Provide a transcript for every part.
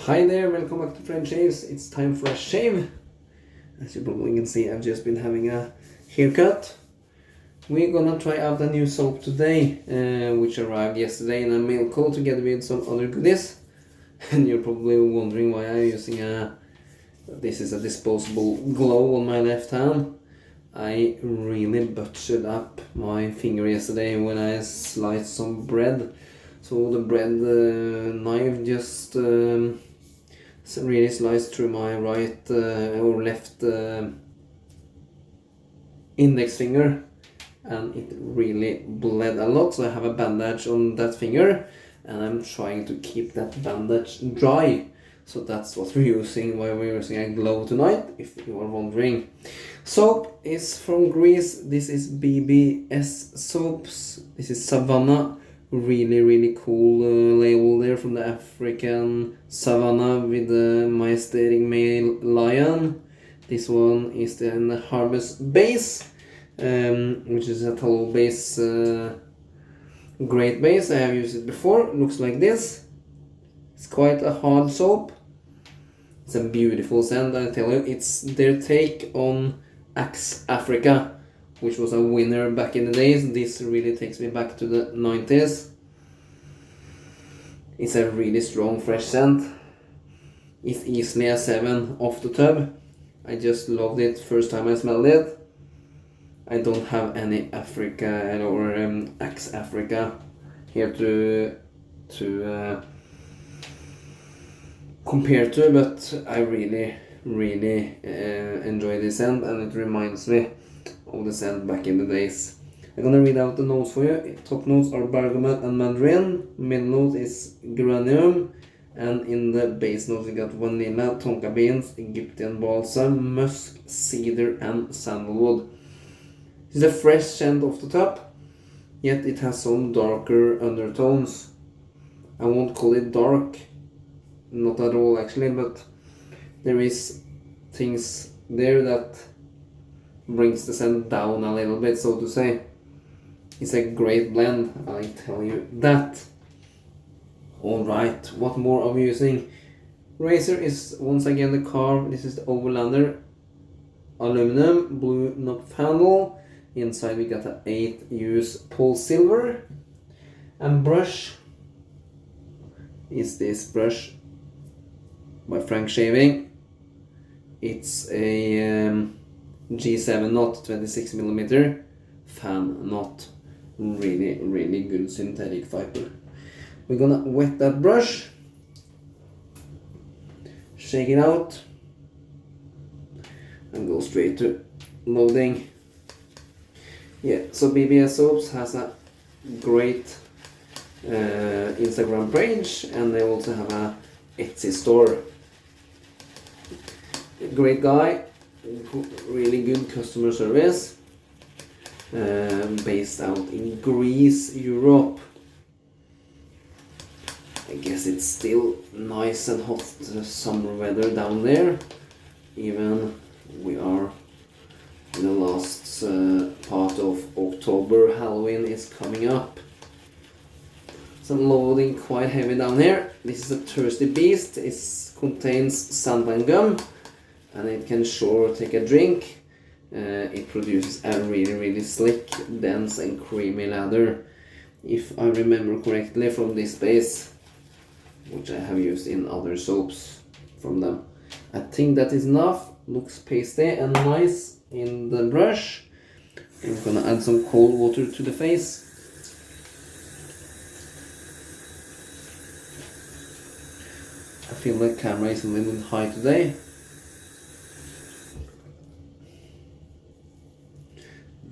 Hi there, welcome back to French Shaves. It's time for a shave. As you probably can see, I've just been having a haircut. We're gonna try out a new soap today, which arrived yesterday in a mail call together with some other goodies. And you're probably wondering why I'm using this is a disposable glove on my left hand. I really butchered up my finger yesterday when I sliced some bread. So the bread knife just really sliced through my right or left index finger, and it really bled a lot. So I have a bandage on that finger, and I'm trying to keep that bandage dry. So that's what we're using, why we're using a glove tonight, if you are wondering. Soap is from Greece. This is BBS soaps. This is Savannah. Really cool label there from the African Savannah with the majestic male lion. This one is the Harvest base, which is a tallow base, great base. I have used it before. Looks like this. It's quite a hard soap. It's a beautiful scent, I tell you. It's their take on Axe Africa, which was a winner back in the days. This really takes me back to the 90s. It's a really strong, fresh scent. It's easily a 7 off the tub. I just loved it first time I smelled it. I don't have any Africa or Axe Africa here to compare to, but I really enjoy this scent, and it reminds me of the scent back in the days. I'm gonna read out the notes for you. Top notes are bergamot and mandarin. Middle note is geranium, and in the base notes we got vanilla, tonka beans, Egyptian balsam, musk, cedar, and sandalwood. It's a fresh scent off the top, yet it has some darker undertones. I won't call it dark, not at all actually, but there is things there that brings the scent down a little bit, so to say. It's a great blend, I tell you that. Alright, what more are we using? Razor is once again the Karve. This is the Overlander aluminum blue knob handle. Inside we got an 8-use Polsilver. And brush is this brush by Frank Shaving. It's a G7 knot, 26mm fan knot. Really good synthetic fiber. We're gonna wet that brush, shake it out, and go straight to loading. Yeah, so BBS Soaps has a great Instagram page, and they also have a Etsy store. Great guy, really good customer service, based out in Greece, Europe. I guess it's still nice and hot summer weather down there, even we are in the last part of October. Halloween is coming up. So loading quite heavy down here. This is a thirsty beast. It contains sandpine gum, and it can sure take a drink. It produces a really slick, dense and creamy lather, if I remember correctly from this base, which I have used in other soaps from them. I think that is enough. Looks pasty and nice in the brush. I'm gonna add some cold water to the face. I feel the camera is a little bit high today.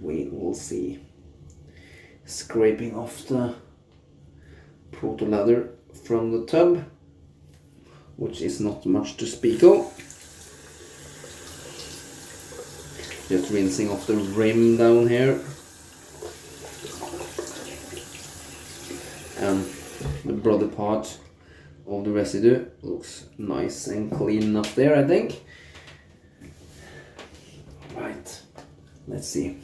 We will see. Scraping off the proto lather from the tub, which is not much to speak of. Just rinsing off the rim down here, and the broader part of the residue looks nice and clean up there, I think. Right, let's see.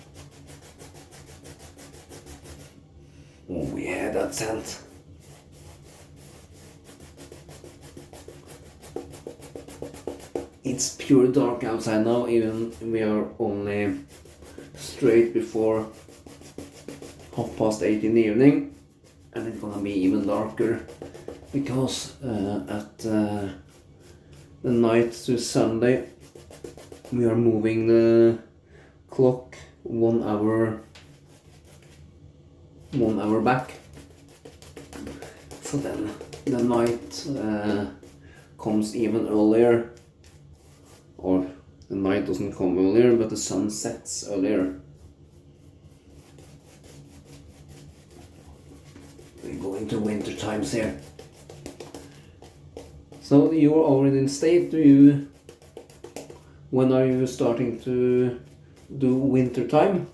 Oh yeah, that scent. It's pure dark outside now, even we are only straight before 8:30 in the evening, and it's gonna be even darker because at the night to Sunday we are moving the clock 1 hour back, so then the night comes even earlier, or the night doesn't come earlier, but the sun sets earlier. We're going to winter times here. So you are already in state. When are you starting to do winter time?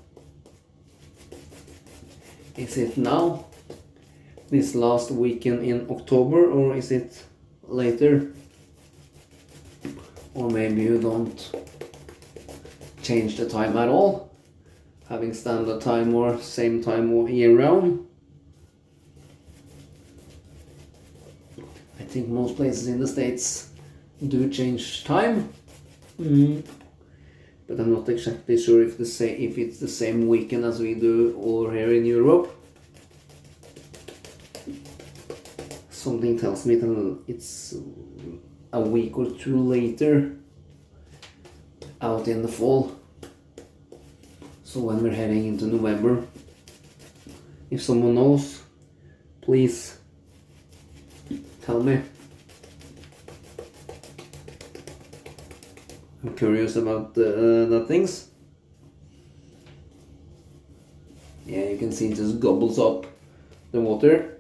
Is it now, this last weekend in October, or is it later? Or maybe you don't change the time at all, having standard time or same time all year round. I think most places in the States do change time, but I'm not exactly sure if it's the same weekend as we do over here in Europe. Something tells me that it's a week or two later out in the fall. So when we're heading into November, if someone knows, please tell me. I'm curious about the things. Yeah, you can see it just gobbles up the water.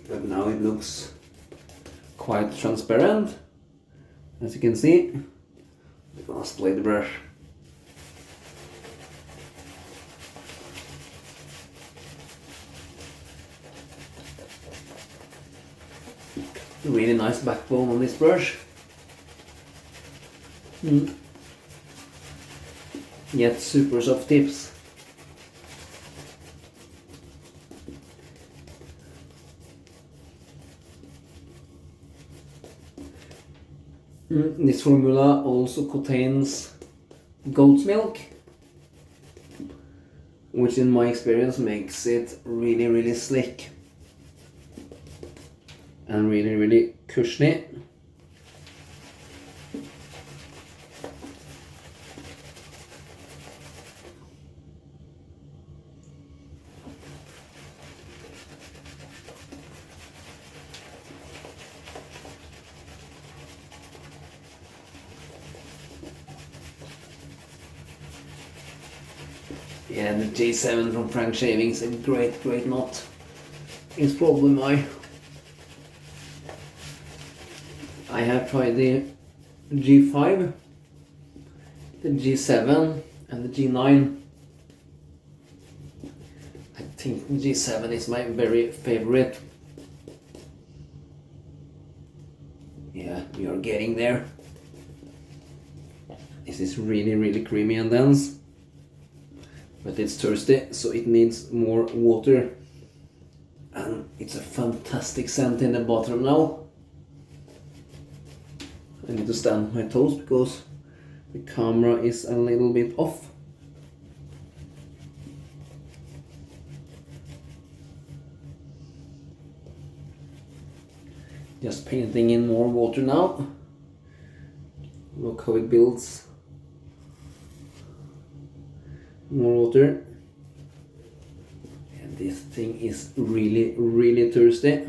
But now it looks quite transparent, as you can see. I'm gonna spray the brush. Really nice backbone on this brush. Yet super soft tips. This formula also contains goat's milk, which in my experience makes it really slick and really cushiony. Yeah, the J7 from Frank Shaving is a great knot. It's probably I have tried the G5, the G7 and the G9. I think the G7 is my very favorite. Yeah, we are getting there. This is really creamy and dense. But it's thirsty, so it needs more water. And it's a fantastic scent in the bottom now. I need to stand on my toes because the camera is a little bit off. Just painting in more water now. Look how it builds. More water. And this thing is really thirsty,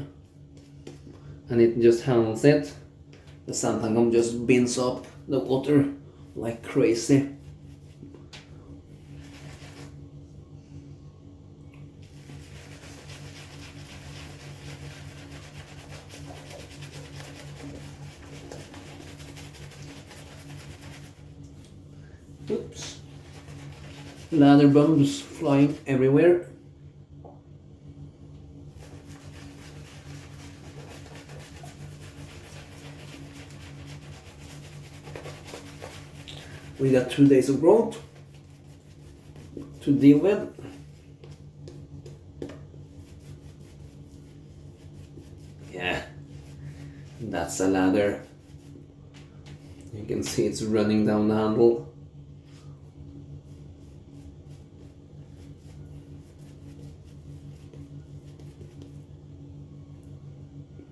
and it just handles it. The Santangam just bins up the water like crazy. Oops. Ladder bumps flying everywhere. We got 2 days of growth to deal with. Yeah, that's a ladder can see it's running down the handle.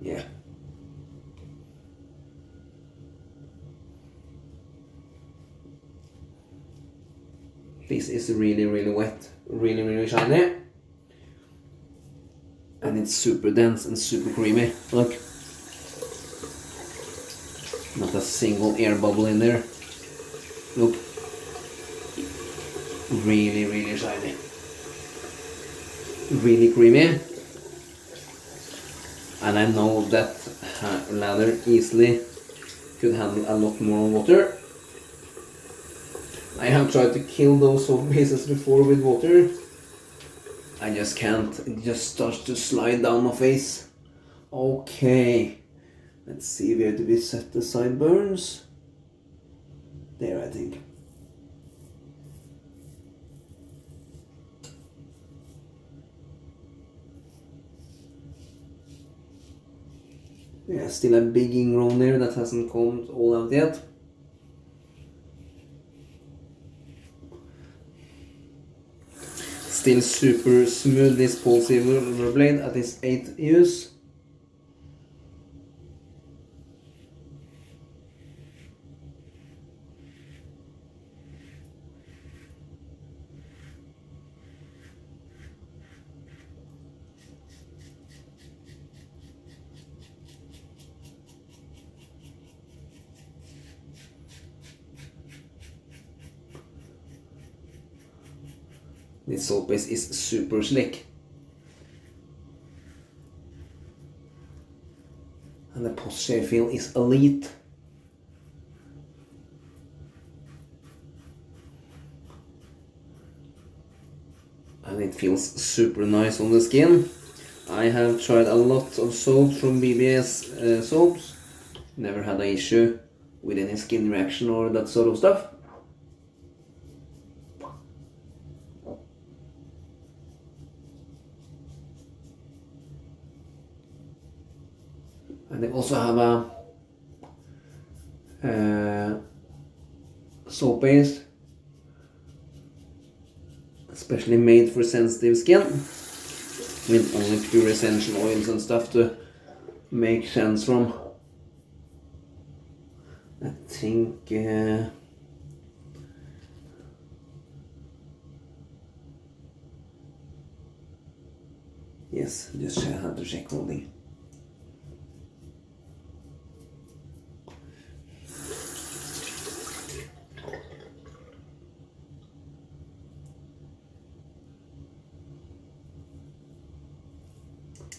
Yeah. This is really, really wet, really, really shiny. And it's super dense and super creamy. Look. Not a single air bubble in there. Look. Really, really shiny. Really creamy. And I know that ladder easily could handle a lot more water. I have tried to kill those soap pieces before with water. I just can't. It just starts to slide down my face. Okay. Let's see where do we set the sideburns. There, I think. Yeah, still a big ingrown there that hasn't come all out yet. Still super smooth, this Polsilver blade at its 8th use. This soap base is super slick. And the post-shave feel is elite. And it feels super nice on the skin. I have tried a lot of soaps from BBS soaps. Never had an issue with any skin reaction or that sort of stuff. And they also have a soap base especially made for sensitive skin, with only pure essential oils and stuff to make sense from. I think yes, just have to check holding.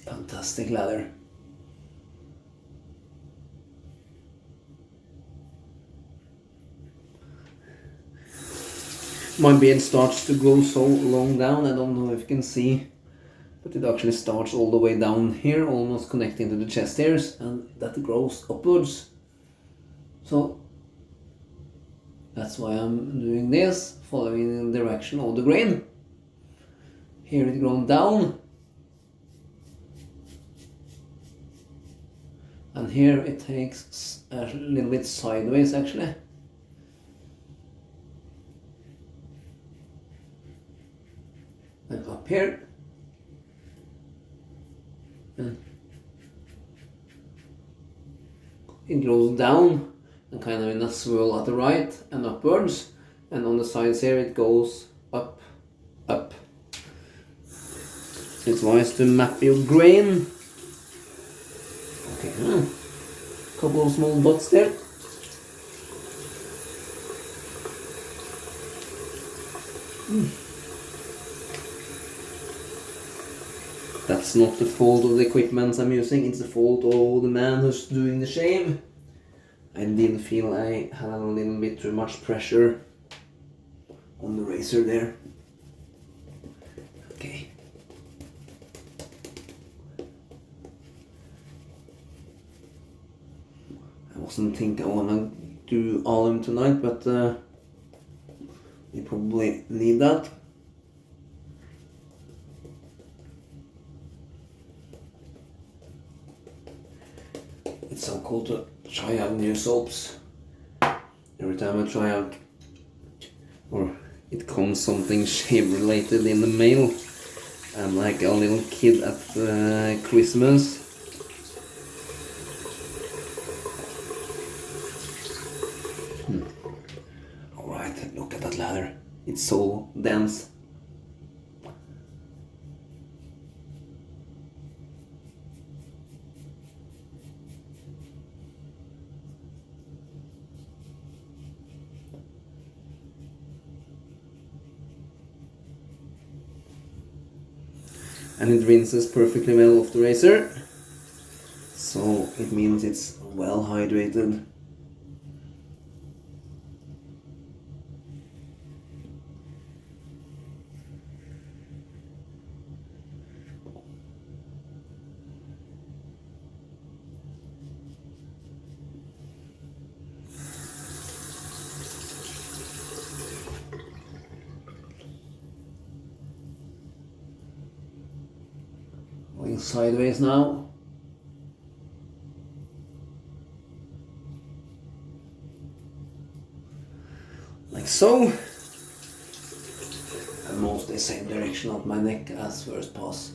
Fantastic lather. My beard starts to grow so long down, I don't know if you can see, but it actually starts all the way down here, almost connecting to the chest hairs, and that grows upwards. So that's why I'm doing this, following the direction of the grain. Here it grown down, and here it takes a little bit sideways actually. And up here. And it grows down and kind of in a swirl at the right and upwards. And on the sides here it goes up, up. It's wise to map your grain. Okay, couple of small dots there. That's not the fault of the equipment I'm using, it's the fault of the man who's doing the shave. I did feel I had a little bit too much pressure on the razor there. Okay. I wasn't thinking I wanna do all of them tonight, but we probably need that. It's so cool to try out new soaps. every time I try out, or it comes something shave related in the mail. I'm like a little kid at Christmas. Alright, look at that ladder. It's so dense. And it rinses perfectly well off the razor, so it means it's well hydrated. Going sideways now. Like so. And mostly same direction of my neck as first pass.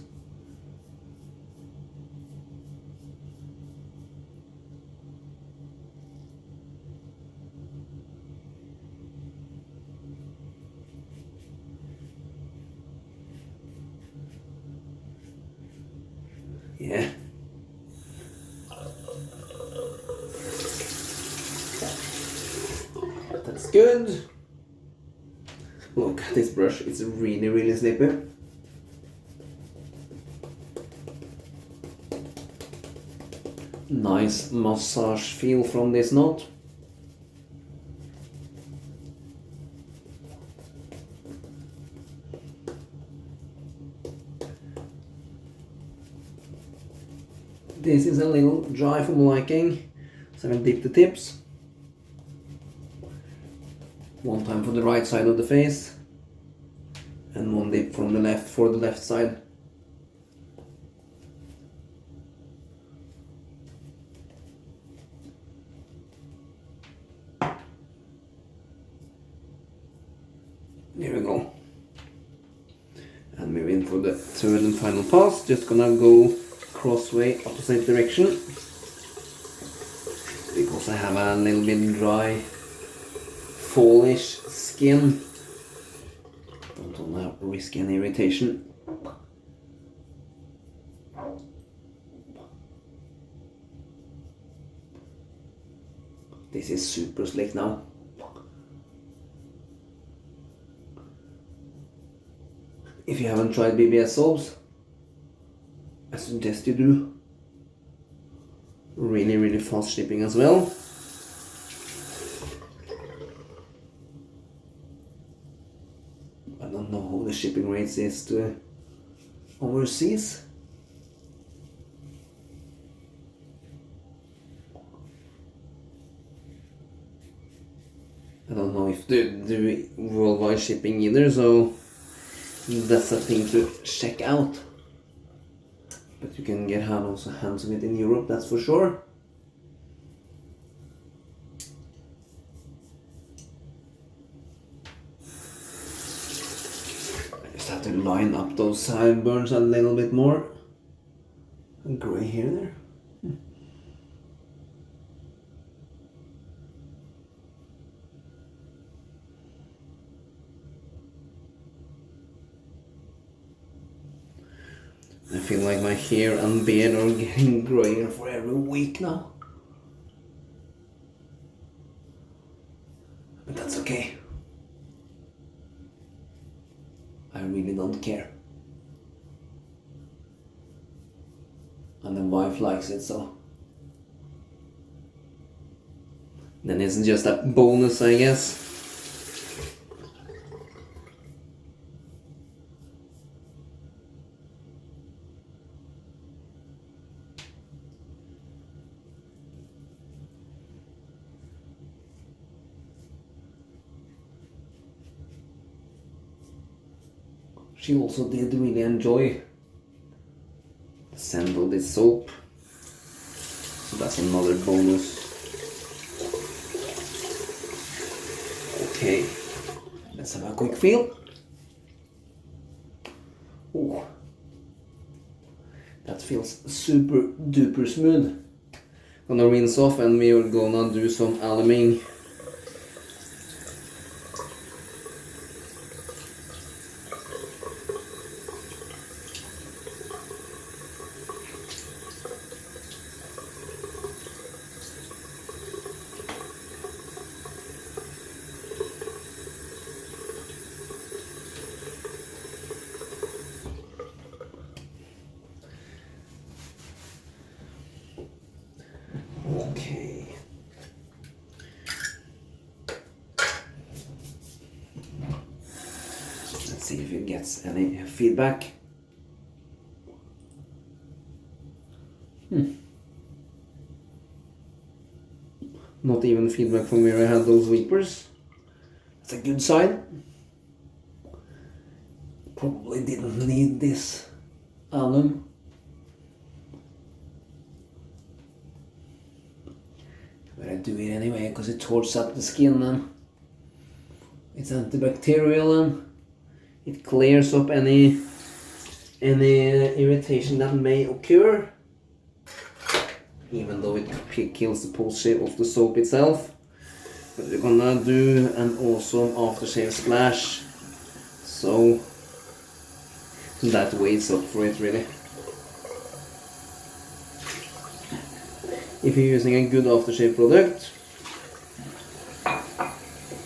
Yeah. That's good. Look at this brush, it's really slippy. Nice massage feel from this knot. This is a little dry for my liking, so I'm going to dip the tips. One time for the right side of the face, and one dip from the left for the left side. Here we go. And move in for the third and final pass. Just gonna go crossway opposite direction, because I have a little bit dry, fallish skin. Don't want to risk any irritation. This is super slick now. If you haven't tried BBS soaps, I suggest you do. Really fast shipping as well. I don't know how the shipping rates is to overseas. I don't know if they do worldwide shipping either, so that's a thing to check out. But you can get hands of it in Europe, that's for sure. I just have to line up those sideburns a little bit more. And gray hair there. I feel like my hair and beard are getting grayer for every week now. But that's okay. I really don't care. And the wife likes it, so then it's just a bonus, I guess. She also did really enjoy the scent of this soap, so that's another bonus. Okay, let's have a quick feel. Oh, that feels super duper smooth. Gonna rinse off and we are gonna do some aluming. Okay. Let's see if it gets any feedback. Not even feedback from where I had those weepers. That's a good sign. Probably didn't need this alum. But I do it anyway because it torches up the skin and it's antibacterial and it clears up any irritation that may occur, even though it kills the Polsilver of the soap itself. But we're gonna do an awesome aftershave splash, so that weighs up for it really. If you're using a good aftershave product,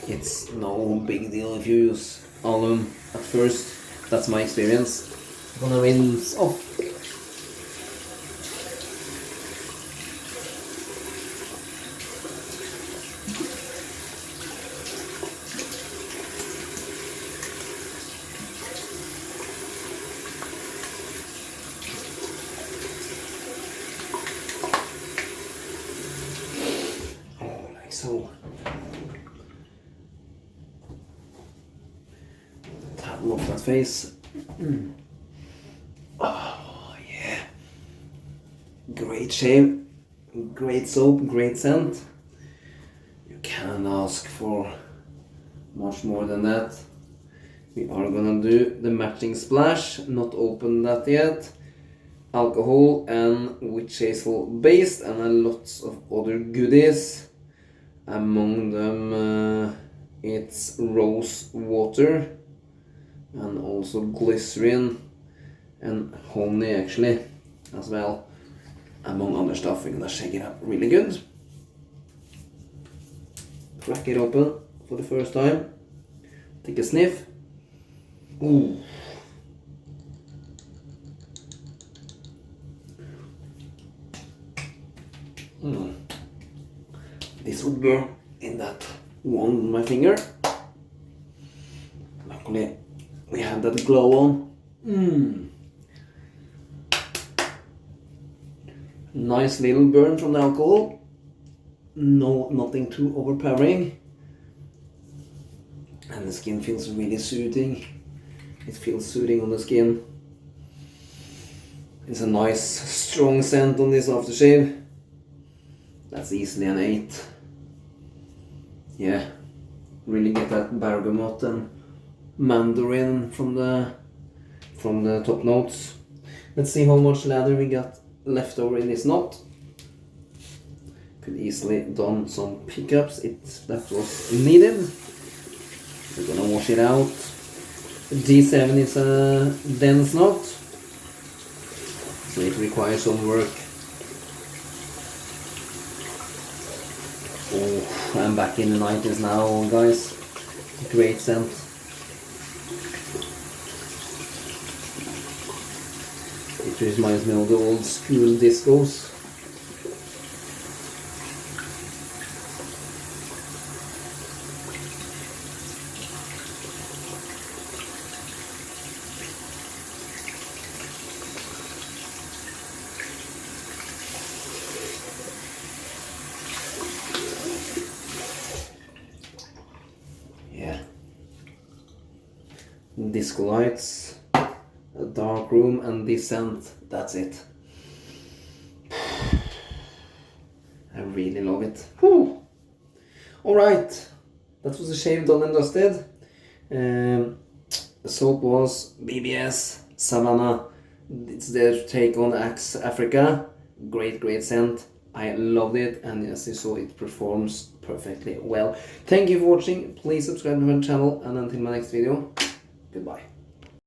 it's no big deal if you use alum at first. That's my experience. I'm gonna rinse off. Like so. Towel off that face. Oh yeah. Great shave, great soap, great scent. You can't ask for much more than that. We are gonna do the matching splash, not open that yet. Alcohol and witch hazel based and lots of other goodies. Among them it's rose water and also glycerin and honey actually as well, among other stuff. We're gonna shake it up really good. Crack it open for the first time. Take a sniff. Ooh. This would burn in that one on my finger. Luckily we have that glow on. Nice little burn from the alcohol. No, nothing too overpowering. And the skin feels really soothing. It feels soothing on the skin. It's a nice strong scent on this aftershave. That's easily an 8. Yeah, really get that bergamot and mandarin from the top notes. Let's see how much lather we got left over in this knot. Could easily done some pickups if that was needed. We're gonna wash it out. G7 is a dense knot, so it requires some work. Oh, I'm back in the 90s now, guys. Great scent. It reminds me of the old school discos. Disco lights, a dark room, and this scent. That's it. I really love it. Whew. Alright, That was a shave done and dusted. The soap was BBS Savannah. It's their take on Axe Africa. Great scent. I loved it, and as you saw, it performs perfectly well. Thank you for watching. Please subscribe to my channel, and until my next video, goodbye.